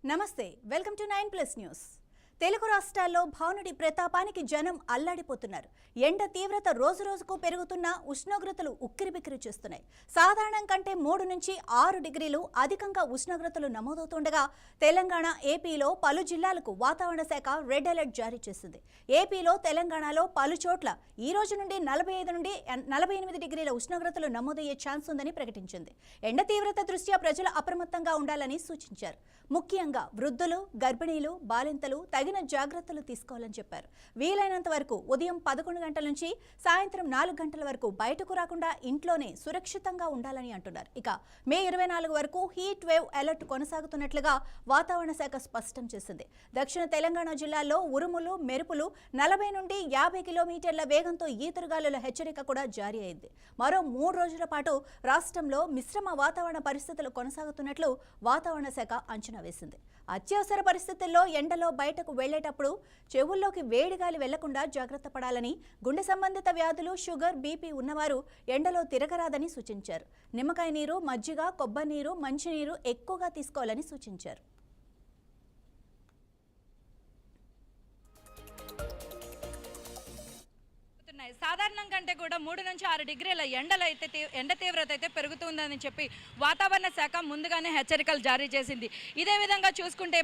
నమస్తే welcome to 9+ news. Telugu రాష్ట్రాల్లో భానుడి ప్రతాపానికి జనం అల్లాడిపోతున్నారు। ఎండ తీవ్రత రోజురోజుకు పెరుగుతున్న ఉష్ణోగ్రతలు ఉక్కిరిబిక్కిరి చేస్తున్నాయి। సాధారణం కంటే 3 నుంచి 6 డిగ్రీలు అధికంగా ఉష్ణోగ్రతలు నమోదవుతుండగా తెలంగాణ ఏపీలో పలు జిల్లాలకు వాతావరణ శాఖ రెడ్ అలర్ట్ జారీ చేసింది। ఏపీలో తెలంగాణలో పలు చోట్ల ఈ రోజు నుండి 45 నుండి 48 డిగ్రీల ఉష్ణోగ్రతలు నమోదయ్యే ఛాన్స్ ఉందని ప్రకటించింది। ఎండ తీవ్రత దృష్ట్యా ప్రజలు అప్రమత్తంగా ఉండాలని సూచించారు। ముఖ్యంగా వృద్ధులు, గర్భిణీలు, బాలింతలు తగిన జాగ్రత్తలు తీసుకోవాలని చెప్పారు। వీలైనంత వరకు ఉదయం 11 గంటల నుంచి సాయంత్రం 4 గంటల వరకు బయటకు రాకుండా ఇంట్లోనే సురక్షితంగా ఉండాలని అంటున్నారు। ఇక మే 24 వరకు హీట్ వేవ్ అలర్ట్ కొనసాగుతున్నట్లుగా వాతావరణ శాఖ స్పష్టం చేసింది। దక్షిణ తెలంగాణ జిల్లాల్లో ఉరుములు, మెరుపులు 40 నుండి 50 కిలోమీటర్ల వేగంతో ఈదురుగాలుల హెచ్చరిక కూడా జారీ అయింది। మరో 3 రోజుల పాటు రాష్ట్రంలో మిశ్రమ వాతావరణ పరిస్థితులు కొనసాగుతున్నట్లు వాతావరణ శాఖ అంచనా వేసింది। అత్యవసర పరిస్థితుల్లో ఎండలో బయటకు వెళ్లేటప్పుడు చెవుల్లోకి వేడిగాలి వెళ్లకుండా జాగ్రత్త పడాలని, గుండె సంబంధిత వ్యాధులు, షుగర్, బీపీ ఉన్నవారు ఎండలో తిరగరాదని సూచించారు। నిమ్మకాయ నీరు, మజ్జిగ, కొబ్బరి నీరు, మంచినీరు ఎక్కువగా తీసుకోవాలని సూచించారు। సాధారణం కంటే కూడా 3 నుంచి 6 డిగ్రీల ఎండ తీవ్రత అయితే పెరుగుతుందని చెప్పి వాతావరణ శాఖ ముందుగానే హెచ్చరికలు జారీ చేసింది। ఇదే విధంగా చూసుకుంటే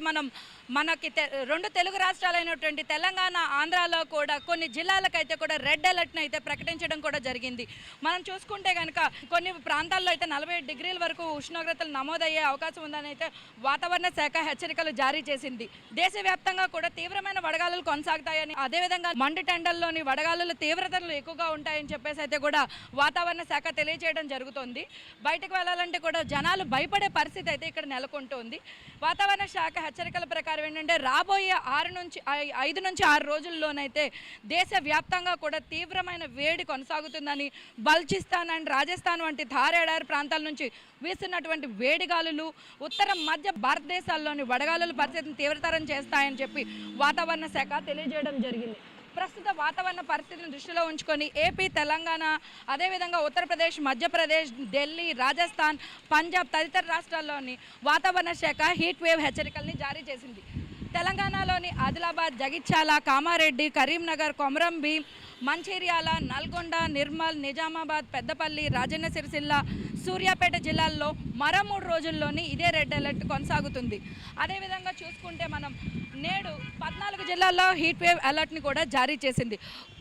మనకి 2 తెలుగు రాష్ట్రాలైనటువంటి తెలంగాణ, ఆంధ్రాలో కూడా కొన్ని జిల్లాలకైతే కూడా రెడ్ అలర్ట్ని అయితే ప్రకటించడం కూడా జరిగింది। మనం చూసుకుంటే కనుక కొన్ని ప్రాంతాల్లో అయితే 47 డిగ్రీల వరకు ఉష్ణోగ్రతలు నమోదయ్యే అవకాశం ఉందని అయితే వాతావరణ శాఖ హెచ్చరికలు జారీ చేసింది। దేశవ్యాప్తంగా కూడా తీవ్రమైన వడగాలులు కొనసాగుతాయని, అదేవిధంగా మండుటెండల్లోని వడగాలుల తీవ్రతలు ఎక్కువగా ఉంటాయని చెప్పేసి అయితే కూడా వాతావరణ శాఖ తెలియజేయడం జరుగుతుంది। బయటకు వెళ్ళాలంటే కూడా జనాలు భయపడే పరిస్థితి అయితే ఇక్కడ నెలకొంటుంది। వాతావరణ శాఖ హెచ్చరికల ప్రకారం ఏంటంటే రాబోయే 5 నుంచి 6 రోజుల్లోనైతే దేశవ్యాప్తంగా కూడా తీవ్రమైన వేడి కొనసాగుతుందని, బల్చిస్తాన్ అండ్ రాజస్థాన్ వంటి ధారేడారి ప్రాంతాల నుంచి వీస్తున్నటువంటి వేడిగాలులు ఉత్తర మధ్య భారతదేశాల్లోని వడగాలుల పరిస్థితిని తీవ్రతరం చేస్తాయని చెప్పి వాతావరణ శాఖ తెలియజేయడం జరిగింది। ప్రస్తుత వాతావరణ పరిస్థితిని దృష్టిలో ఉంచుకొని ఏపీ, తెలంగాణ, అదేవిధంగా ఉత్తరప్రదేశ్, మధ్యప్రదేశ్, ఢిల్లీ, రాజస్థాన్, పంజాబ్ తదితర రాష్ట్రాల్లోని వాతావరణ శాఖ హీట్ వేవ్ హెచ్చరికల్ని జారీ చేసింది। తెలంగాణలోని ఆదిలాబాద్, జగిత్యాల, కామారెడ్డి, కరీంనగర్, కొమరంభీం, మంచిర్యాల, నల్గొండ, నిర్మల్, నిజామాబాద్, పెద్దపల్లి, రాజన్న సిరిసిల్ల, సూర్యాపేట జిల్లాల్లో మరో 3 రోజుల్లోని ఇదే రెడ్ అలర్ట్ కొనసాగుతుంది। అదేవిధంగా చూసుకుంటే మనం నేడు 14 జిల్లాల్లో హీట్ వేవ్ అలర్ట్ని కూడా జారీ చేసింది।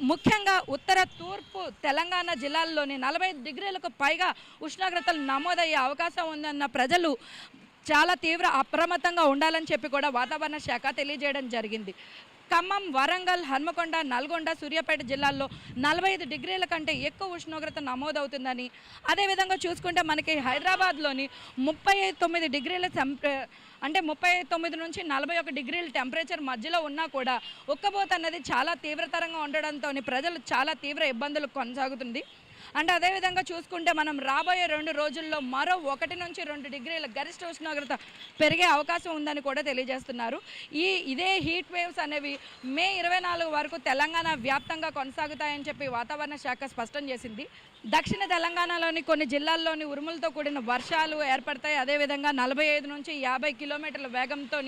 ముఖ్యంగా ఉత్తర, తూర్పు తెలంగాణ జిల్లాల్లోని 45 డిగ్రీలకు పైగా ఉష్ణోగ్రతలు నమోదయ్యే అవకాశం ఉందన్న ప్రజలు చాలా తీవ్ర అప్రమత్తంగా ఉండాలని చెప్పి కూడా వాతావరణ శాఖ తెలియజేయడం జరిగింది। ఖమ్మం, వరంగల్, హన్మకొండ, నల్గొండ, సూర్యాపేట జిల్లాల్లో 45 డిగ్రీల కంటే ఎక్కువ ఉష్ణోగ్రత నమోదవుతుందని, అదేవిధంగా చూసుకుంటే మనకి హైదరాబాద్లోని 39 డిగ్రీల అంటే 39 నుంచి 41 డిగ్రీల టెంపరేచర్ మధ్యలో ఉన్నా కూడా ఉక్కబోత అన్నది చాలా తీవ్రతరంగా ఉండడంతో ప్రజలు చాలా తీవ్ర ఇబ్బందులు కొనసాగుతుంది। అంటే అదేవిధంగా చూసుకుంటే మనం రాబోయే 2 రోజుల్లో మరో 1 నుంచి 2 డిగ్రీల గరిష్ట ఉష్ణోగ్రత పెరిగే అవకాశం ఉందని కూడా తెలియజేస్తున్నారు। ఇదే హీట్ వేవ్స్ అనేవి మే 24 వరకు తెలంగాణ వ్యాప్తంగా కొనసాగుతాయని చెప్పి వాతావరణ శాఖ స్పష్టం చేసింది। దక్షిణ తెలంగాణలోని కొన్ని జిల్లాల్లోని ఉరుములతో కూడిన వర్షాలు ఏర్పడతాయి। అదేవిధంగా 45 నుంచి 50 కిలోమీటర్ల వేగంతో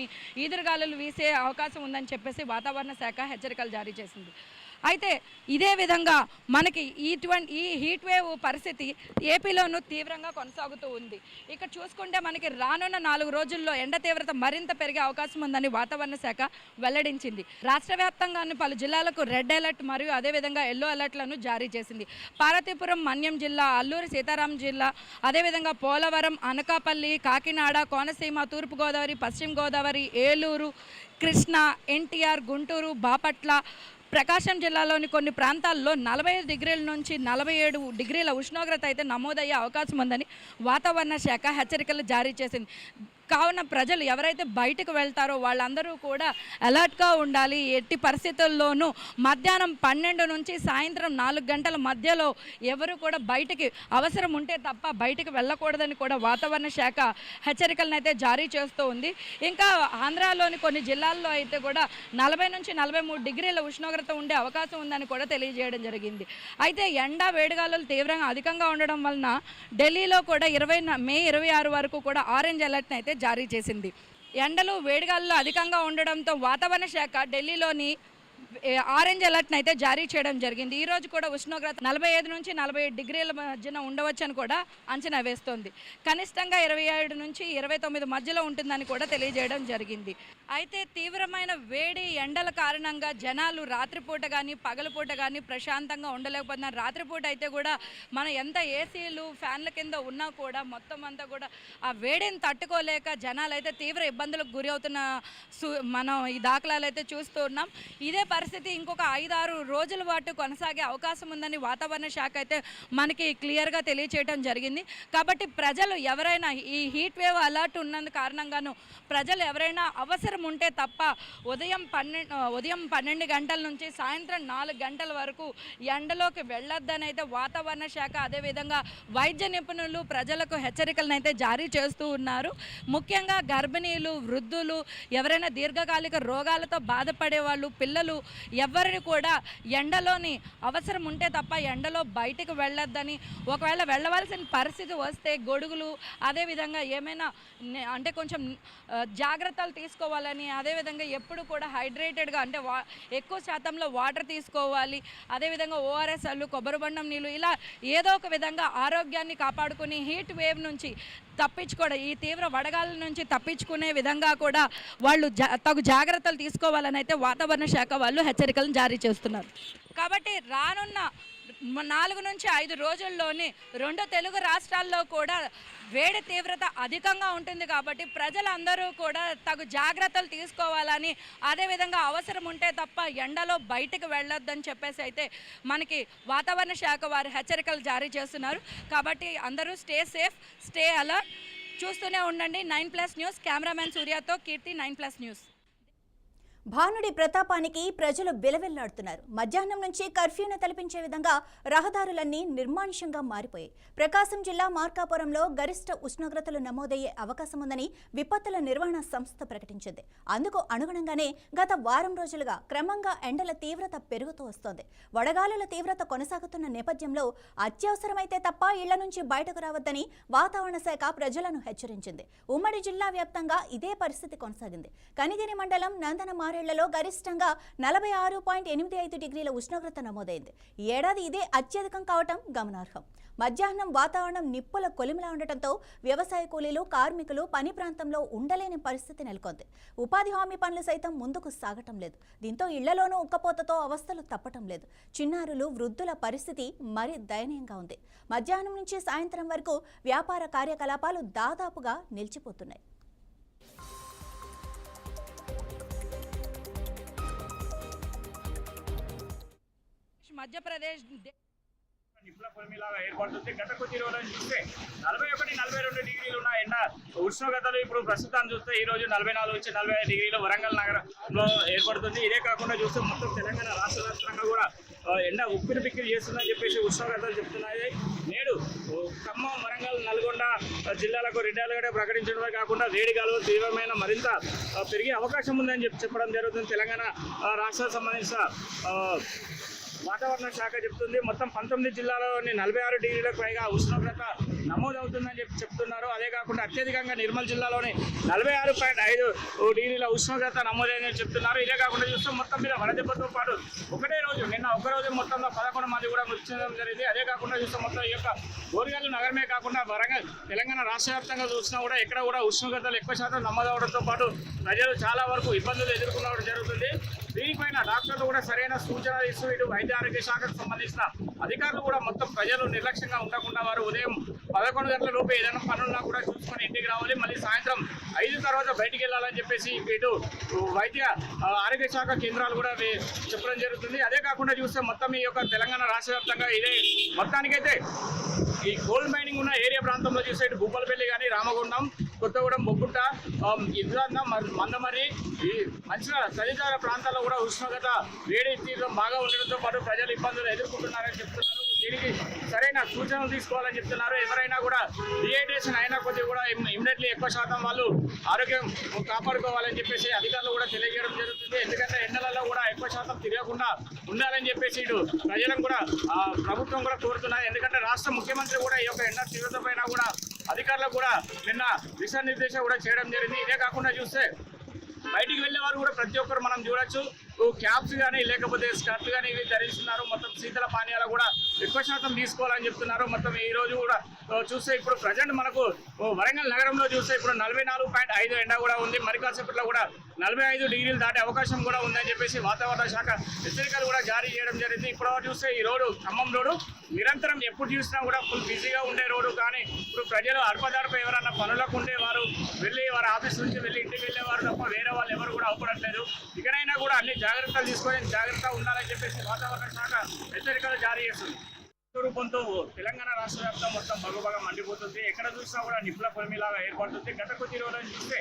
ఈదురుగాలులు వీసే అవకాశం ఉందని చెప్పేసి వాతావరణ శాఖ హెచ్చరికలు జారీ చేసింది। అయితే ఇదే విధంగా మనకి ఈ హీట్ వేవ్ పరిస్థితి ఏపీలోనూ తీవ్రంగా కొనసాగుతూ ఉంది। ఇక్కడ చూసుకుంటే మనకి రానున్న 4 రోజుల్లో ఎండ తీవ్రత మరింత పెరిగే అవకాశం ఉందని వాతావరణ శాఖ వెల్లడించింది। రాష్ట్ర వ్యాప్తంగాను పలు జిల్లాలకు రెడ్ అలర్ట్ మరియు అదేవిధంగా ఎల్లో అలర్ట్లను జారీ చేసింది। పార్వతీపురం, మన్యం జిల్లా, అల్లూరి సీతారాం జిల్లా, అదేవిధంగా పోలవరం, అనకాపల్లి, కాకినాడ, కోనసీమ, తూర్పుగోదావరి, పశ్చిమ గోదావరి, ఏలూరు, కృష్ణా, ఎన్టీఆర్, గుంటూరు, బాపట్ల, ప్రకాశం జిల్లాలోని కొన్ని ప్రాంతాల్లో 45 డిగ్రీల నుంచి 47 డిగ్రీల ఉష్ణోగ్రత అయితే నమోదయ్యే అవకాశం ఉందని వాతావరణ శాఖ హెచ్చరికలు జారీ చేసింది। కావున ప్రజలు ఎవరైతే బయటకు వెళ్తారో వాళ్ళందరూ కూడా అలర్ట్గా ఉండాలి। ఎట్టి పరిస్థితుల్లోనూ మధ్యాహ్నం 12 నుంచి సాయంత్రం 4 గంటల మధ్యలో ఎవరు కూడా బయటికి అవసరం ఉంటే తప్ప బయటికి వెళ్ళకూడదని కూడా వాతావరణ శాఖ హెచ్చరికలను అయితే జారీ చేస్తూ ఉంది। ఇంకా ఆంధ్రాలోని కొన్ని జిల్లాల్లో అయితే కూడా 40 నుంచి 43 డిగ్రీల ఉష్ణోగ్రత ఉండే అవకాశం ఉందని కూడా తెలియజేయడం జరిగింది। అయితే ఎండ వేడిగాలులు తీవ్రంగా అధికంగా ఉండడం వలన ఢిల్లీలో కూడా మే 26 వరకు కూడా ఆరెంజ్ అలర్ట్ని అయితే జారీ చేసింది। ఎండలు వేడిగాలు అధికంగా ఉండడంతో వాతావరణ శాఖ ఢిల్లీలోని ఆరెంజ్ అలర్ట్ని అయితే జారీ చేయడం జరిగింది. ఈ రోజు కూడా ఉష్ణోగ్రత 45 నుంచి 47 డిగ్రీల మధ్యన ఉండవచ్చని కూడా అంచనా వేస్తోంది. కనిష్టంగా 27 నుంచి 29 మధ్యలో ఉంటుందని కూడా తెలియజేయడం జరిగింది. అయితే తీవ్రమైన వేడి ఎండల కారణంగా జనాలు రాత్రిపూట కానీ పగలపూట కానీ ప్రశాంతంగా ఉండలేకపోతున్నారు. రాత్రిపూట అయితే కూడా మనం ఎంత ఏసీలు ఫ్యాన్ల కింద ఉన్నా కూడా మొత్తం అంతా కూడా ఆ వేడిని తట్టుకోలేక జనాలు అయితే తీవ్ర ఇబ్బందులకు గురి అవుతున్న మనం ఈ దాఖలాలు అయితే చూస్తూ ఉన్నాం. ఇదే పరిస్థితి ఇంకొక 5-6 రోజుల పాటు కొనసాగే అవకాశం ఉందని వాతావరణ శాఖ అయితే మనకి క్లియర్గా తెలియచేయడం జరిగింది. కాబట్టి ప్రజలు ఎవరైనా ఈ హీట్ వేవ్ అలర్ట్ ఉన్నందు కారణంగాను ప్రజలు ఎవరైనా అవసరం ఉంటే తప్ప ఉదయం 12 గంటల నుంచి సాయంత్రం 4 గంటల వరకు ఎండలోకి వెళ్ళొద్దని అయితే వాతావరణ శాఖ అదేవిధంగా వైద్య నిపుణులు ప్రజలకు హెచ్చరికలను అయితే జారీ చేస్తూ ఉన్నారు. ముఖ్యంగా గర్భిణీలు, వృద్ధులు, ఎవరైనా దీర్ఘకాలిక రోగాలతో బాధపడే వాళ్ళు, పిల్లలు ఎవరిని కూడా ఎండలోని అవసరం ఉంటే తప్ప ఎండలో బయటకు వెళ్ళొద్దని, ఒకవేళ వెళ్ళవలసిన పరిస్థితి వస్తే గొడుగులు అదేవిధంగా ఏమైనా అంటే కొంచెం జాగ్రత్తలు తీసుకోవాలని, అదేవిధంగా ఎప్పుడు కూడా హైడ్రేటెడ్గా అంటే ఎక్కువ శాతంలో వాటర్ తీసుకోవాలి. అదేవిధంగా ఓఆర్ఎస్లు, కొబ్బరి బొండం నీళ్ళు ఇలా ఏదో ఒక విధంగా ఆరోగ్యాన్ని కాపాడుకుని హీట్ వేవ్ నుంచి తప్పించుకోవడం, ఈ తీవ్ర వడగాల నుంచి తప్పించుకునే విధంగా కూడా వాళ్ళు తగు జాగ్రత్తలు తీసుకోవాలని అయితే వాతావరణ శాఖ వాళ్ళు హెచ్చరికలను జారీ చేస్తున్నారు. కాబట్టి రానున్న 4 నుంచి 5 రోజుల్లోనే 2 తెలుగు రాష్ట్రాల్లో కూడా వేడి తీవ్రత అధికంగా ఉంటుంది. కాబట్టి ప్రజలందరూ కూడా తగు జాగ్రత్తలు తీసుకోవాలని, అదేవిధంగా అవసరం ఉంటే తప్ప ఎండలో బయటకు వెళ్ళొద్దని చెప్పేసి అయితే మనకి వాతావరణ శాఖ వారు హెచ్చరికలు జారీ చేస్తున్నారు. కాబట్టి అందరూ స్టే సేఫ్, స్టే అలర్ట్. చూస్తూనే ఉండండి 9+ న్యూస్. కెమెరామెన్ సూర్యతో కీర్తి, 9+ న్యూస్. భానుడి ప్రతాపానికి ప్రజలు బిలవిల్లాడుతున్నారు. మధ్యాహ్నం నుంచి కర్ఫ్యూను తలపించే విధంగా రహదారులన్నీ నిర్మానుష్యంగా మారిపోయాయి. ప్రకాశం జిల్లా మార్కాపురంలో గరిష్ట ఉష్ణోగ్రతలు నమోదయ్యే అవకాశం ఉందని విపత్తుల నిర్వహణ సంస్థ ప్రకటించింది. అందుకు అనుగుణంగానే గత వారం రోజులుగా క్రమంగా ఎండల తీవ్రత పెరుగుతూ వస్తోంది. వడగాలుల తీవ్రత కొనసాగుతున్న నేపథ్యంలో అత్యవసరమైతే తప్ప ఇళ్ల నుంచి బయటకు రావద్దని వాతావరణ శాఖ ప్రజలను హెచ్చరించింది. ఉమ్మడి జిల్లా వ్యాప్తంగా ఇదే పరిస్థితి కొనసాగింది. కనిగిరి మండలం నందన లో గరిష్టంగా 46.85 డిగ్రీల ఉష్ణోగ్రత నమోదైంది. ఈ ఏడాది ఇదే అత్యధికం కావటం గమనార్హం. మధ్యాహ్నం వాతావరణం నిప్పుల కొలిమిలా ఉండటంతో వ్యవసాయ కూలీలు, కార్మికులు పని ప్రాంతంలో ఉండలేని పరిస్థితి నెలకొంది. ఉపాధి హామీ పనులు సైతం ముందుకు సాగటం లేదు. దీంతో ఇళ్లలోనూ ఉక్కపోతతో అవస్థలు తప్పటం లేదు. చిన్నారులు, వృద్ధుల పరిస్థితి మరీ దయనీయంగా ఉంది. మధ్యాహ్నం నుంచి సాయంత్రం వరకు వ్యాపార కార్యకలాపాలు దాదాపుగా నిలిచిపోతున్నాయి. మధ్యప్రదేశ్ నిప్పుల కొలిమిలాగా ఏర్పడుతుంది. గత కొద్ది రోజులను చూస్తే 41-42 డిగ్రీలు ఉన్న ఎండ ఉష్ణోగ్రతలు ఇప్పుడు ప్రస్తుతాన్ని చూస్తే ఈ రోజు 44 నుంచి 45 డిగ్రీలు వరంగల్ నగరంలో ఏర్పడుతుంది. ఇదే కాకుండా చూస్తే మొత్తం తెలంగాణ రాష్ట్ర వ్యాప్తంగా కూడా ఎండ ఉక్కిరి బిక్కిరి చేస్తుందని చెప్పేసి ఉష్ణోగ్రతలు చెప్తున్నాయి. నేడు ఖమ్మం, వరంగల్, నల్గొండ జిల్లాలకు రెడ్ అలర్ట్ ప్రకటించడమే కాకుండా వేడి గాలులు తీవ్రమైన మరింత పెరిగే అవకాశం ఉందని చెప్పడం జరుగుతుంది. తెలంగాణ రాష్ట్రానికి సంబంధించిన వాతావరణ శాఖ చెప్తుంది. మొత్తం 19 జిల్లాలోని 46 డిగ్రీలకు పైగా ఉష్ణోగ్రత నమోదవుతుందని చెప్తున్నారు. అదే కాకుండా అత్యధికంగా నిర్మల్ జిల్లాలోని 46.5 డిగ్రీల ఉష్ణోగ్రత నమోదైందని చెప్తున్నారు. ఇదే కాకుండా చూస్తే మొత్తం మీద వడదెబ్బతో పాటు ఒకటే రోజు నిన్న ఒక్కరోజు మొత్తంలో 11 మంది కూడా మృతి చెందడం జరిగింది. అదే కాకుండా చూస్తే మొత్తం ఈ యొక్క గోరిగల్లు నగరమే కాకుండా వరంగల్ తెలంగాణ రాష్ట్ర వ్యాప్తంగా చూసినా కూడా ఎక్కడ కూడా ఉష్ణోగ్రతలు ఎక్కువ శాతం నమోదవడంతో పాటు ప్రజలు చాలా వరకు ఇబ్బందులు ఎదుర్కొనడం జరుగుతుంది. దీనిపైన డాక్టర్లు కూడా సరైన సూచనలు ఇస్తూ ఇటు వైద్య ఆరోగ్య శాఖకు సంబంధించిన అధికారులు కూడా మొత్తం ప్రజలు నిర్లక్ష్యంగా ఉండకుండా వారు ఉదయం 11 గంటల లోపు ఏదైనా పనున్నా కూడా చూసుకొని ఇంటికి రావాలి, మళ్ళీ సాయంత్రం 5 తర్వాత బయటికి వెళ్ళాలని చెప్పేసి ఇటు వైద్య ఆరోగ్య శాఖ కేంద్రాలు కూడా చెప్పడం జరుగుతుంది. అదే కాకుండా చూస్తే మొత్తం ఈ యొక్క తెలంగాణ రాష్ట్ర వ్యాప్తంగా ఇదే మొత్తానికైతే ఈ గోల్డ్ మైనింగ్ ఉన్న ఏరియా ప్రాంతంలో చూస్తే ఇటు భూపాలపల్లి కానీ, రామగుండం, కొత్తగూడెం, బొగ్గుట్ట, ఇద్రాంద, మందమర్రి, ఈ మంచిర్యాల తదితర ప్రాంతాల్లో కూడా ఉష్ణోగ్రత వేడి తీవ్రం బాగా ఉండడంతో పాటు ప్రజలు ఇబ్బందులు ఎదుర్కొంటున్నారని చెప్తున్నారు. దీనికి సరైన సూచనలు తీసుకోవాలని చెప్తున్నారు. ఎవరైనా కూడా డిహైడ్రేషన్ అయినా కొద్దిగా కూడా ఇమ్మీడియట్లీ ఎక్కువ శాతం వాళ్ళు ఆరోగ్యం కాపాడుకోవాలని చెప్పేసి అధికారులు కూడా తెలియజేయడం జరుగుతుంది. ఎందుకంటే ఎండలలో కూడా ఎక్కువ శాతం తిరగకుండా ఉండాలని చెప్పేసి ఇటు ప్రజలను కూడా ప్రభుత్వం కూడా కోరుతున్నారు. ఎందుకంటే రాష్ట్ర ముఖ్యమంత్రి కూడా ఈ యొక్క ఎండ తీవ్రత పైన కూడా అధికారులకు కూడా నిన్న దిశానిర్దేశం కూడా చేయడం జరిగింది. ఇదే కాకుండా చూస్తే బయటికి వెళ్ళే వారు కూడా ప్రతి ఒక్కరు మనం చూడొచ్చు క్యాప్స్ కానీ లేకపోతే స్కర్ట్ కానీ ఇవి ధరిస్తున్నారు. మొత్తం శీతల పానీయాలు కూడా ఎక్కువ శాతం తీసుకోవాలని చెప్తున్నారు. మొత్తం ఈ రోజు కూడా చూస్తే ఇప్పుడు ప్రజెంట్ మనకు వరంగల్ నగరంలో చూస్తే ఇప్పుడు 44.5 ఎండ కూడా ఉంది. మరికాసేపట్లో కూడా 45 డిగ్రీలు దాటే అవకాశం కూడా ఉందని చెప్పేసి వాతావరణ శాఖ హెచ్చరికలు కూడా జారీ చేయడం జరిగింది. ఇప్పుడు చూస్తే ఈ రోడ్డు ఖమ్మం రోడ్డు నిరంతరం ఎప్పుడు చూసినా కూడా ఫుల్ బిజీగా ఉండే రోడ్డు. కానీ ఇప్పుడు ప్రజలు అడపదడప ఎవరన్నా పనులకు ఉండేవారు వెళ్ళి వారి ఆఫీస్ నుంచి వెళ్ళి ఇంటికి వెళ్ళేవారు తప్ప వేరే వాళ్ళు ఎవరు కూడా అవపడట్లేదు. ఇకనైనా కూడా అన్ని జాగ్రత్తలు తీసుకొని జాగ్రత్తగా ఉండాలని చెప్పేసి వాతావరణ శాఖ హెచ్చరికలు జారీ చేస్తుంది. రూపంతో తెలంగాణ రాష్ట్ర వ్యాప్తం మొత్తం బగుబగా మండిపోతుంది. ఎక్కడ చూసినా కూడా నిప్పుల పొలిమిలాగా ఏర్పడుతుంది. గత కొద్ది రోజులను చూస్తే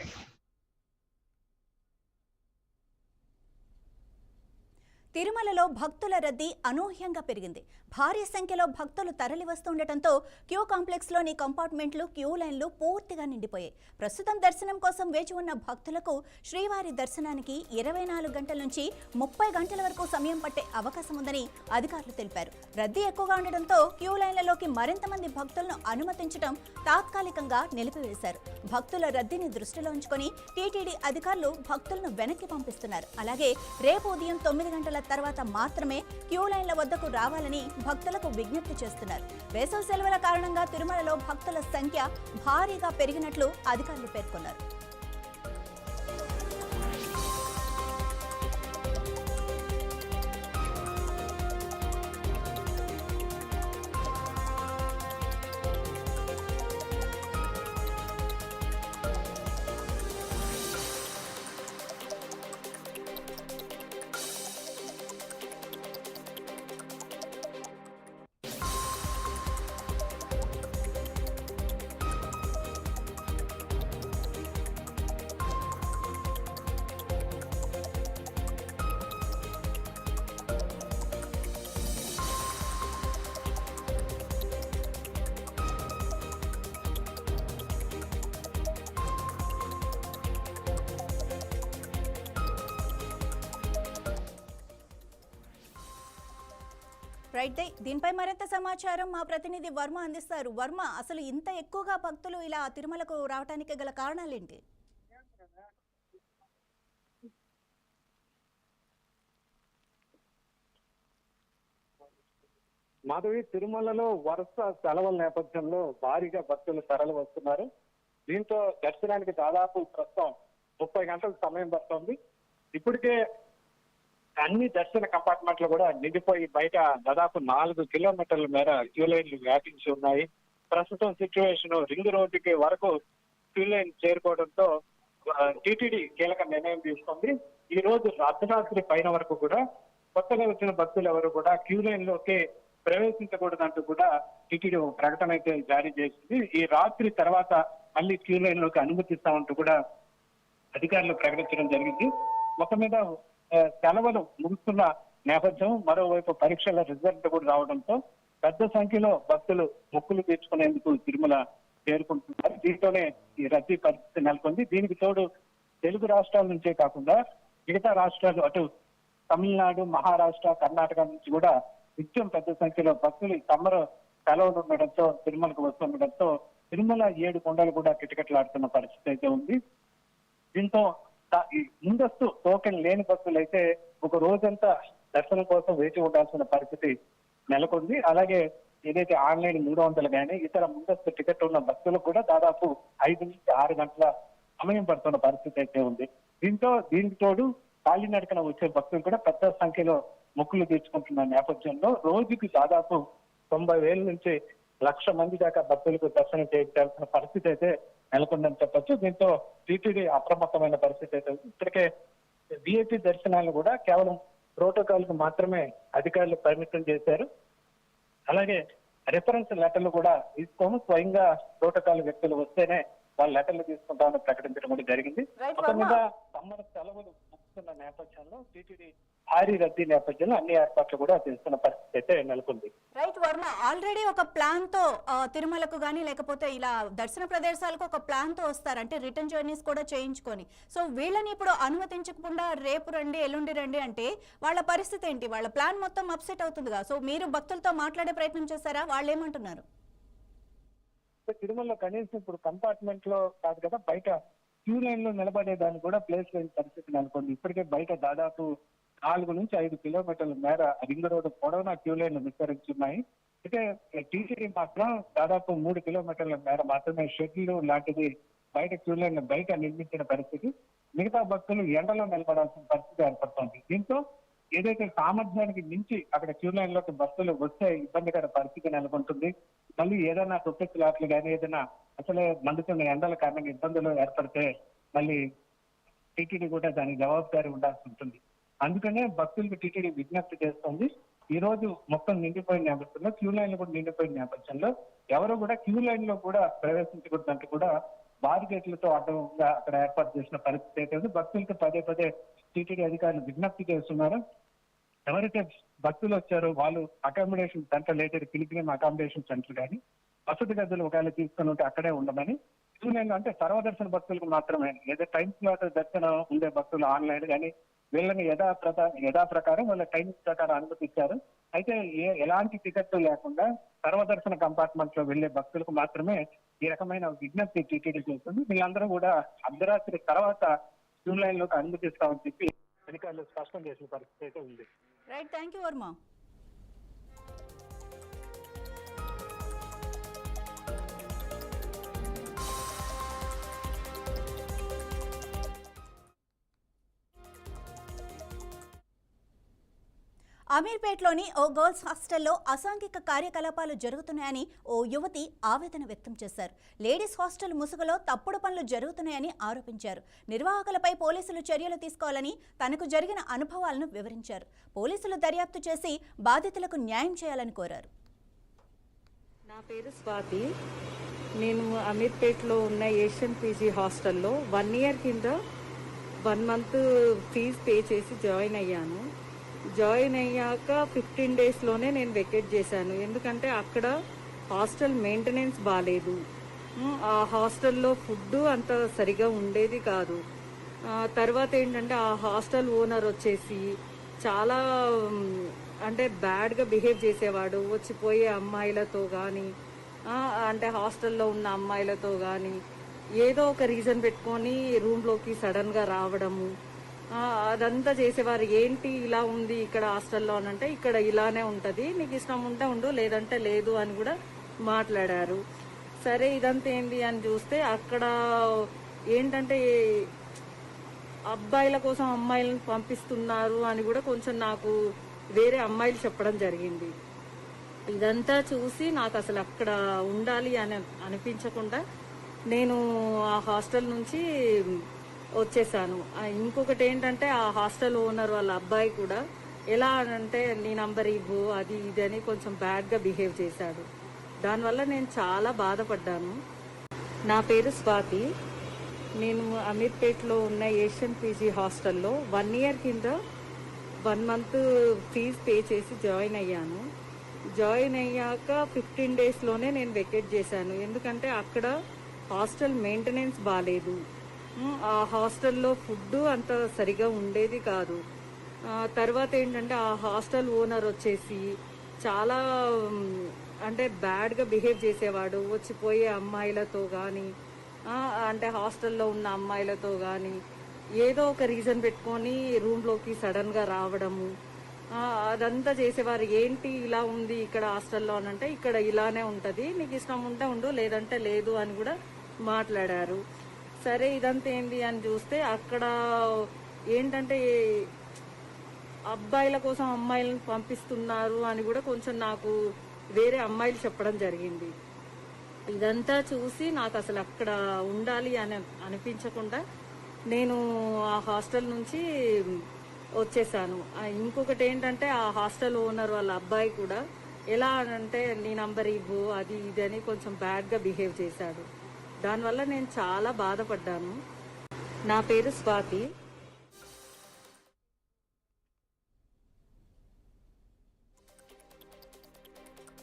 తిరుమలలో భక్తుల రద్దీ అనూహ్యంగా పెరిగింది. భారీ సంఖ్యలో భక్తులు తరలి వస్తుండటంతో క్యూ కాంప్లెక్స్లోని కంపార్ట్మెంట్లు క్యూ లైన్లు పూర్తిగా నిండిపోయాయి. ప్రస్తుతం దర్శనం కోసం వేచి ఉన్న భక్తులకు శ్రీవారి దర్శనానికి 24 గంటల నుంచి 30 గంటల వరకు సమయం పట్టే అవకాశం ఉందని అధికారులు తెలిపారు. రద్దీ ఎక్కువగా ఉండడంతో క్యూ లైన్లలోకి మరింత మంది భక్తులను అనుమతించడం తాత్కాలికంగా నిలిపివేశారు. భక్తుల రద్దీని దృష్టిలో ఉంచుకొని టీటీడీ అధికారులు భక్తులను వెనక్కి పంపిస్తున్నారు. అలాగే రేపు ఉదయం 9 గంటల తర్వాత మాత్రమే క్యూ లైన్ల వద్దకు రావాలని భక్తులకు విజ్ఞప్తి చేస్తున్నారు. వేసవి సెలవుల కారణంగా తిరుమలలో భక్తుల సంఖ్య భారీగా పెరిగినట్లు అధికారులు పేర్కొన్నారు. రైట్ దీనిపై మరింత సమాచారం మా ప్రతినిధి వర్మ అందిస్తారు. వర్మ, అసలు ఇంత ఎక్కువగా భక్తులు ఇలా తిరుమలకు రావడానికి గల కారణాలేంటి? మాధవి, తిరుమలలో వరుస సెలవుల నేపథ్యంలో భారీగా భక్తులు తరలి వస్తున్నారు. దీంతో దర్శనానికి దాదాపు ప్రస్తుతం 30 గంటల సమయం పడుతోంది. ఇప్పటికే అన్ని దర్శన కంపార్ట్మెంట్లు కూడా నిండిపోయి బయట దాదాపు 4 కిలోమీటర్ల మేర క్యూ లైన్లు వ్యాపించి ఉన్నాయి. ప్రస్తుతం సిచ్యువేషన్ రింగ్ రోడ్డుకి వరకు క్యూ లైన్ చేరుకోవడంతో టీటీడీ కీలక నిర్ణయం తీసుకుంది. ఈ రోజు అర్ధరాత్రి పైన వరకు కూడా కొత్తగా వచ్చిన భక్తులు ఎవరు కూడా క్యూ లైన్ లోకి ప్రవేశించకూడదంటూ కూడా టీటీడీ ఒక ప్రకటన అయితే జారీ చేసింది. ఈ రాత్రి తర్వాత మళ్ళీ క్యూ లైన్ లోకి అనుమతిస్తామంటూ కూడా అధికారులు ప్రకటించడం జరిగింది. ఒక మీద సెలవులు ముగుస్తున్న నేపథ్యం, మరోవైపు పరీక్షల రిజల్ట్ కూడా రావడంతో పెద్ద సంఖ్యలో భక్తులు మొక్కులు తీర్చుకునేందుకు తిరుమల చేరుకుంటున్నారు. దీంతోనే ఈ రద్దీ పరిస్థితి నెలకొంది. దీనికి తోడు తెలుగు రాష్ట్రాల నుంచే కాకుండా మిగతా రాష్ట్రాలు అటు తమిళనాడు, మహారాష్ట్ర, కర్ణాటక నుంచి కూడా నిత్యం పెద్ద సంఖ్యలో భక్తులు సమ్మర్ సెలవులు ఉండడంతో తిరుమలకు వస్తుండడంతో తిరుమల 7 కొండలు కూడా కిటకిటలాడుతున్న పరిస్థితి అయితే ఉంది. దీంతో ముందస్తు టోకెన్ లేని భక్తులు అయితే ఒక రోజంతా దర్శనం కోసం వేచి ఉండాల్సిన పరిస్థితి నెలకొంది. అలాగే ఏదైతే ఆన్లైన్ 300 కానీ ఇతర ముందస్తు టికెట్ ఉన్న భక్తులకు కూడా దాదాపు 5 నుంచి 6 గంటల సమయం పడుతున్న పరిస్థితి అయితే ఉంది. దీనికి తోడు కాలినడకన వచ్చే భక్తులు కూడా పెద్ద సంఖ్యలో మొక్కులు తీర్చుకుంటున్న నేపథ్యంలో రోజుకి దాదాపు 90,000 నుంచి 1,00,000 మంది దాకా భక్తులకు దర్శనం చేయాల్సిన పరిస్థితి అయితే నెలకొందని చెప్పొచ్చు. దీంతో టీటీడీ అప్రమత్తమైన పరిస్థితి అయితే ఉంది. ఇప్పటికే విఐపి దర్శనాలు కూడా కేవలం ప్రోటోకాల్ కు మాత్రమే అధికారులు పరిమితం చేశారు. అలాగే రిఫరెన్స్ లెటర్లు కూడా తీసుకోము, స్వయంగా ప్రోటోకాల్ వ్యక్తులు వస్తేనే వాళ్ళ లెటర్లు తీసుకుంటామని ప్రకటించడం కూడా జరిగింది. మొత్తం మీద సమ్మర్ సెలవులు ముగుస్తున్న నేపథ్యంలో టీటీడీ భారీ రద్దీ నేపథ్యంలో అన్ని ఏర్పాట్లు కూడా చేస్తున్న పరిస్థితి అయితే నెలకొంది. రైట్ వర్మ, ఆల్రెడీ ఒక ప్లాన్ తో తిరుమలకు గానీ లేకపోతే ఇలా దర్శన ప్రదేశాలకు ఒక ప్లాన్ తో వస్తారు, అంటే రిటర్న్ జర్నీస్ కూడా చేయించుకొని. సో వీళ్ళని ఇప్పుడు అనుమతించకుండా రేపు రండి ఎల్లుండి రండి అంటే వాళ్ళ పరిస్థితి ఏంటి? వాళ్ళ ప్లాన్ మొత్తం అప్సెట్ అవుతుందిగా. సో మీరు భక్తులతో మాట్లాడే ప్రయత్నం చేశారా? వాళ్ళు ఏమంటున్నారు? తిరుమలలో కనీసం ఇప్పుడు కంపార్ట్మెంట్ లో కాదు కదా, బయట క్యూ లైన్ లో నిలబడేదాన్ని కూడా ప్లేస్ లేని పరిస్థితి నెలకొంది. ఇప్పటికే బయట దాదాపు 4 నుంచి 5 కిలోమీటర్ల మేర రింగ్ రోడ్డు పొడవునా క్యూ లైన్లు విస్తరించున్నాయి. అయితే టీటీడీ మాత్రం దాదాపు 3 కిలోమీటర్ల మేర మాత్రమే షెడ్లు లాంటిది బయట క్యూ లైన్ బయట నిర్మించిన పరిస్థితి. మిగతా భక్తులు ఎండలో నిలబడాల్సిన పరిస్థితి ఏర్పడుతోంది. దీంతో ఏదైతే సామర్థ్యానికి మించి అక్కడ క్యూ లైన్ లోకి బస్సులు వస్తే ఇబ్బందికర పరిస్థితి నెలకొంటుంది. మళ్ళీ ఏదైనా తొక్కిసలాట్లు కానీ ఏదైనా అసలే మండుతున్న ఎండల కారణంగా ఇబ్బందులు ఏర్పడితే మళ్ళీ టీటీడీ కూడా దానికి జవాబుదారీ ఉండాల్సి ఉంటుంది. అందుకనే భక్తులకు టీటీడీ విజ్ఞప్తి చేస్తోంది. ఈ రోజు మొత్తం నిండిపోయిన నేపథ్యంలో క్యూ లైన్లు కూడా నిండిపోయిన నేపథ్యంలో ఎవరు కూడా క్యూ లైన్ లో కూడా ప్రవేశించకూడదంటూ కూడా బారికేట్లతో అడ్డంగా అక్కడ ఏర్పాటు చేసిన పరిస్థితి అయితే ఉంది. భక్తులకు పదే పదే టీటీడీ అధికారులు విజ్ఞప్తి చేస్తున్నారు. ఎవరైతే భక్తులు వచ్చారో వాళ్ళు అకామిడేషన్ సెంటర్ లేదా పిలిగ్రిమ్ అకామిడేషన్ సెంటర్ కానీ వసతి గదులు ఒకవేళ తీసుకుని ఉంటే అక్కడే ఉండమని, క్యూ లైన్ అంటే సర్వదర్శన భక్తులకు మాత్రమే, ఏదో టైం స్లాట్ దర్శనం ఉండే భక్తులు ఆన్లైన్ కానీ వీళ్ళని యథా ప్రకారం వాళ్ళ టైం ప్రకారం అనుమతిస్తారు. అయితే ఎలాంటి టికెట్ లేకుండా సర్వదర్శన కంపార్ట్మెంట్ లో వెళ్లే భక్తులకు మాత్రమే ఈ రకమైన విజ్ఞప్తి టీటీడీ చేస్తుంది. వీళ్ళందరూ కూడా అర్ధరాత్రి తర్వాత క్యూ లైన్ లోకి అనుమతిస్తామని చెప్పి అధికారులు స్పష్టం చేసిన పరిస్థితి అయితే ఉంది. Right, thank you Varma. అమీర్పేట్లోని ఓ గర్ల్స్ హాస్టల్లో అసాంఘిక కార్యకలాపాలు జరుగుతున్నాయని ఓ యువతి ఆవేదన వ్యక్తం చేశారు. లేడీస్ హాస్టల్ ముసుగులో తప్పుడు పనులు జరుగుతున్నాయని ఆరోపించారు. నిర్వాహకులపై పోలీసులు చర్యలు తీసుకోవాలని తనకు జరిగిన అనుభవాలను వివరించారు. పోలీసులు దర్యాప్తు చేసి బాధితులకు న్యాయం చేయాలని కోరారు. నా పేరు స్వాతి. నేను అమీర్పేట్లో ఉన్న ఏషియన్ పీజీ హాస్టల్లో 1 ఇయర్ కింద 1 మంత్ ఫీజు పే చేసి జాయిన్ అయ్యాను. జాయిన్ అయ్యాక 15 డేస్లోనే నేను వెకేట్ చేశాను. ఎందుకంటే అక్కడ హాస్టల్ మెయింటెనెన్స్ బాగాలేదు. ఆ హాస్టల్లో ఫుడ్ అంత సరిగా ఉండేది కాదు. తర్వాత ఏంటంటే ఆ హాస్టల్ ఓనర్ వచ్చేసి చాలా అంటే బ్యాడ్గా బిహేవ్ చేసేవాడు. వచ్చిపోయే అమ్మాయిలతో కానీ అంటే హాస్టల్లో ఉన్న అమ్మాయిలతో కానీ ఏదో ఒక రీజన్ పెట్టుకొని రూమ్లోకి సడన్గా రావడము అదంతా చేసేవారు. ఏంటి ఇలా ఉంది ఇక్కడ హాస్టల్లో అని అంటే, ఇక్కడ ఇలానే ఉంటుంది, నీకు ఇష్టం ఉంటే ఉండు లేదంటే లేదు అని కూడా మాట్లాడారు. సరే ఇదంతా ఏంది అని చూస్తే అక్కడ ఏంటంటే అబ్బాయిల కోసం అమ్మాయిలను పంపిస్తున్నారు అని కూడా కొంచెం నాకు వేరే అమ్మాయిలు చెప్పడం జరిగింది. ఇదంతా చూసి నాకు అసలు అక్కడ ఉండాలి అని అనిపించకుండా నేను ఆ హాస్టల్ నుంచి వచ్చేసాను. ఇంకొకటి ఏంటంటే ఆ హాస్టల్ ఓనర్ వాళ్ళ అబ్బాయి కూడా ఎలా అంటే నీ నంబర్ ఇవ్వు అది ఇది అని కొంచెం బ్యాడ్గా బిహేవ్ చేశాడు. దానివల్ల నేను చాలా బాధపడ్డాను. నా పేరు స్వాతి. నేను అమీర్పేట్లో ఉన్న ఏషియన్ పీజీ హాస్టల్లో 1 ఇయర్ కింద 1 మంత్ ఫీజు పే చేసి జాయిన్ అయ్యాను. జాయిన్ అయ్యాక 15 డేస్లోనే నేను వెకేట్ చేశాను. ఎందుకంటే అక్కడ హాస్టల్ మెయింటెనెన్స్ బాగాలేదు. ఆ హాస్టల్లో ఫుడ్ అంత సరిగా ఉండేది కాదు. తర్వాత ఏంటంటే ఆ హాస్టల్ ఓనర్ వచ్చేసి చాలా అంటే బ్యాడ్గా బిహేవ్ చేసేవాడు. వచ్చిపోయే అమ్మాయిలతో కానీ అంటే హాస్టల్లో ఉన్న అమ్మాయిలతో కానీ ఏదో ఒక రీజన్ పెట్టుకొని రూమ్లోకి సడన్గా రావడము అదంతా చేసేవారు. ఏంటి ఇలా ఉంది ఇక్కడ హాస్టల్లో అని అంటే, ఇక్కడ ఇలానే ఉంటుంది, నీకు ఇష్టం ఉంటే ఉండు లేదంటే లేదు అని కూడా మాట్లాడారు. సరే ఇదంతా ఏంది అని చూస్తే అక్కడ ఏంటంటే అబ్బాయిల కోసం అమ్మాయిలను పంపిస్తున్నారు అని కూడా కొంచెం నాకు వేరే అమ్మాయిలు చెప్పడం జరిగింది. ఇదంతా చూసి నాకు అసలు అక్కడ ఉండాలి అని అనిపించకుండా నేను ఆ హాస్టల్ నుంచి వచ్చేసాను. ఇంకొకటి ఏంటంటే ఆ హాస్టల్ ఓనర్ వాళ్ళ అబ్బాయి కూడా ఎలా అంటే నీ నంబర్ ఇవ్వు అది ఇది అని కొంచెం బ్యాడ్గా బిహేవ్ చేశాడు. దానివల్ల నేను చాలా బాధపడ్డాను. నా పేరు స్వాతి.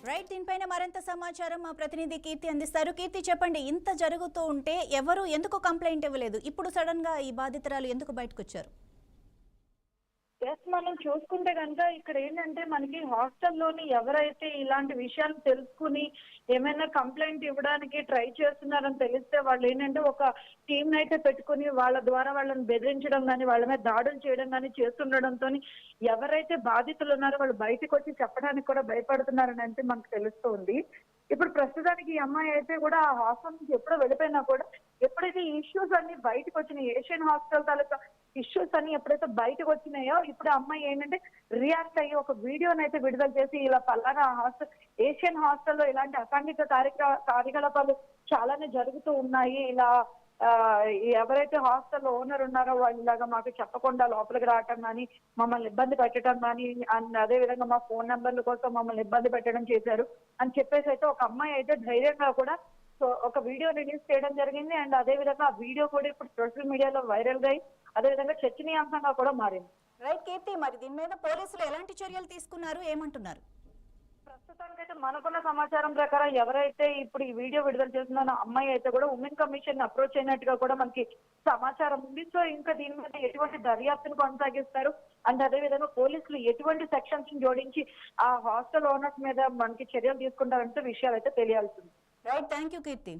రైట్, దీనిపైన మరింత సమాచారం మా ప్రతినిధి కీర్తి అందిస్తారు. కీర్తి, చెప్పండి, ఇంత జరుగుతూ ఉంటే ఎవరు ఎందుకు కంప్లైంట్ ఇవ్వలేదు? ఇప్పుడు సడన్ గా ఈ బాధితురాలు ఎందుకు బయటకు వచ్చారు? ఎస్, మనం చూసుకుంటే కనుక ఇక్కడ ఏంటంటే మనకి హాస్టల్లోని ఎవరైతే ఇలాంటి విషయాలు తెలుసుకుని ఏమైనా కంప్లైంట్ ఇవ్వడానికి ట్రై చేస్తున్నారని తెలిస్తే వాళ్ళు ఏంటంటే ఒక టీం అయితే పెట్టుకుని వాళ్ళ ద్వారా వాళ్ళని బెదిరించడం కానీ వాళ్ళ మీద దాడులు చేయడం కానీ చేస్తుండడంతో ఎవరైతే బాధితులు ఉన్నారో వాళ్ళు బయటకు వచ్చి చెప్పడానికి కూడా భయపడుతున్నారని అంటే మనకు తెలుస్తుంది. ఇప్పుడు ప్రస్తుతానికి ఈ అమ్మాయి అయితే కూడా ఆ హాస్టల్ నుంచి ఎప్పుడో వెళ్ళిపోయినా కూడా ఎప్పుడైతే ఈ ఇష్యూస్ అన్ని బయటకు వచ్చినాయి, ఏషియన్ హాస్టల్ తాలూకా ఇష్యూస్ అన్ని ఎప్పుడైతే బయటకు వచ్చినాయో ఇప్పుడు అమ్మాయి ఏంటంటే రియాక్ట్ అయ్యి ఒక వీడియోని అయితే విడుదల చేసి ఇలా పలానా హాస్టల్ ఏషియన్ హాస్టల్లో ఇలాంటి అసాంఘిక కార్యకలాపాలు చాలానే జరుగుతూ ఉన్నాయి, ఇలా ఎవరైతే హాస్టల్ ఓనర్ ఉన్నారో వాళ్ళు ఇలాగా మాకు చెప్పకుండా లోపలికి రావటం కానీ మమ్మల్ని ఇబ్బంది పెట్టడం కానీ అదే విధంగా మా ఫోన్ నెంబర్ల కోసం మమ్మల్ని ఇబ్బంది పెట్టడం చేశారు అని చెప్పేసి అయితే ఒక అమ్మాయి అయితే ధైర్యంగా కూడా ఒక వీడియో రిలీజ్ చేయడం జరిగింది. అండ్ అదే విధంగా ఆ వీడియో కూడా ఇప్పుడు సోషల్ మీడియాలో వైరల్ గా అదే విధంగా చర్చనీయాంశంగా కూడా మారింది. రైట్ కీర్తి, మరి దీని మీద పోలీసులు ఎలాంటి చర్యలు తీసుకున్నారు, ఏమంటున్నారు? ప్రస్తుతానికైతే మనకున్న సమాచారం ప్రకారం ఎవరైతే ఇప్పుడు ఈ వీడియో విడుదల చేస్తున్నారో అమ్మాయి అయితే కూడా ఉమెన్ కమిషన్ అప్రోచ్ అయినట్టుగా కూడా మనకి సమాచారం ఉంది. సో ఇంకా దీని మీద ఎటువంటి దర్యాప్తును కొనసాగిస్తారు అండ్ అదే విధంగా పోలీసులు ఎటువంటి సెక్షన్స్ జోడించి ఆ హాస్టల్ ఓనర్స్ మీద మనకి చర్యలు తీసుకుంటారంటే విషయాలు అయితే తెలియాల్సింది. Right, thank you Keerthi.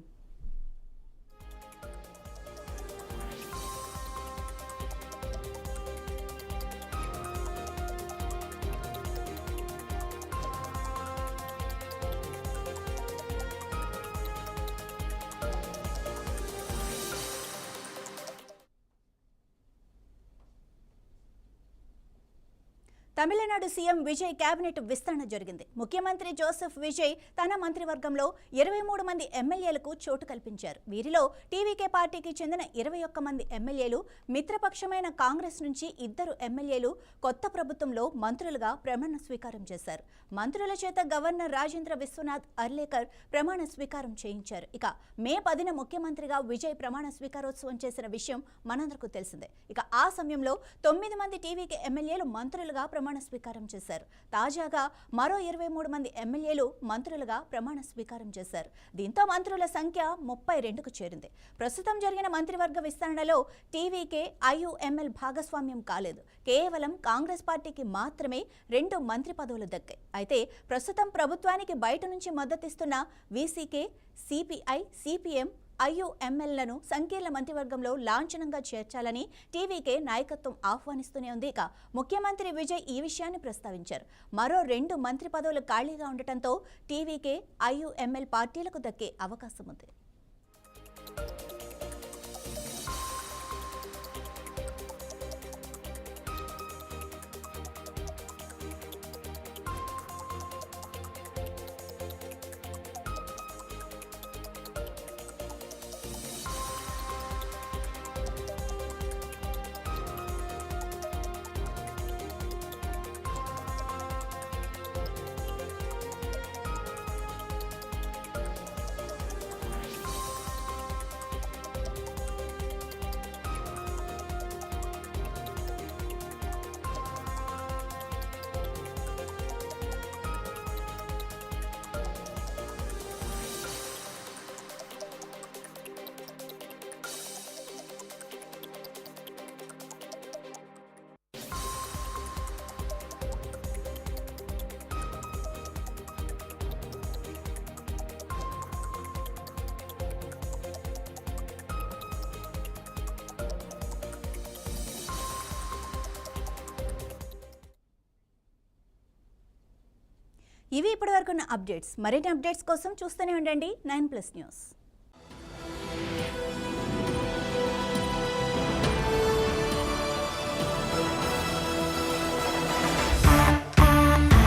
Tamil Nadu CM Vijay cabinet విస్తరణ జరిగింది. ముఖ్యమంత్రి జోసెఫ్ విజయ్ తన మంత్రివర్గంలో 23 మంది ఎమ్మెల్యేలకు చోటు కల్పించారు. వీరిలో టీవీకే పార్టీకి చెందిన 21 మంది ఎమ్మెల్యేలు, మిత్రపక్షమైన కాంగ్రెస్ నుంచి 2 ఎమ్మెల్యేలు కొత్త ప్రభుత్వంలో మంత్రులుగా ప్రమాణ స్వీకారం చేశారు. మంత్రుల చేత గవర్నర్ రాజేంద్ర విశ్వనాథ్ అర్లేకర్ ప్రమాణ స్వీకారం చేయించారు. ఇక మే 10న ముఖ్యమంత్రిగా విజయ్ ప్రమాణ స్వీకారోత్సవం చేసిన విషయం మనందరికీ తెలిసిందే. ఇక ఆ సమయంలో 9 మంది టీవీకే ఎమ్మెల్యేలు మంత్రులుగా ప్రమాణ స్వీకారం చేశారు. తాజాగా మరో 23 మంది ఎమ్మెల్యేలు మంత్రులుగా ప్రమాణ స్వీకారం చేశారు. దీంతో మంత్రుల సంఖ్య 32కు చేరింది. ప్రస్తుతం జరిగిన మంత్రివర్గ విస్తరణలో టీవీకే, ఐయుఎంఎల్ భాగస్వామ్యం కాలేదు. కేవలం కాంగ్రెస్ పార్టీకి మాత్రమే 2 మంత్రి పదవులు దక్కాయి. అయితే ప్రస్తుతం ప్రభుత్వానికి బయట నుంచి మద్దతిస్తున్న వీసీకే, సిపిఐ, సిపిఎం, ఐయుఎంఎల్లను సంకీర్ణ మంత్రివర్గంలో లాంఛనంగా చేర్చాలని టీవీకే నాయకత్వం ఆహ్వానిస్తూనే ఉంది. ఇక ముఖ్యమంత్రి విజయ్ ఈ విషయాన్ని ప్రస్తావించారు. మరో 2 మంత్రి పదవులు ఖాళీగా ఉండటంతో టీవీకే, ఐయుఎంఎల్ పార్టీలకు దక్కే అవకాశం ఉంది. ఇవి ఇప్పటివరకున్న అప్డేట్స్. మరిన్ని అప్డేట్స్ కోసం చూస్తూనే ఉండండి 9+ న్యూస్.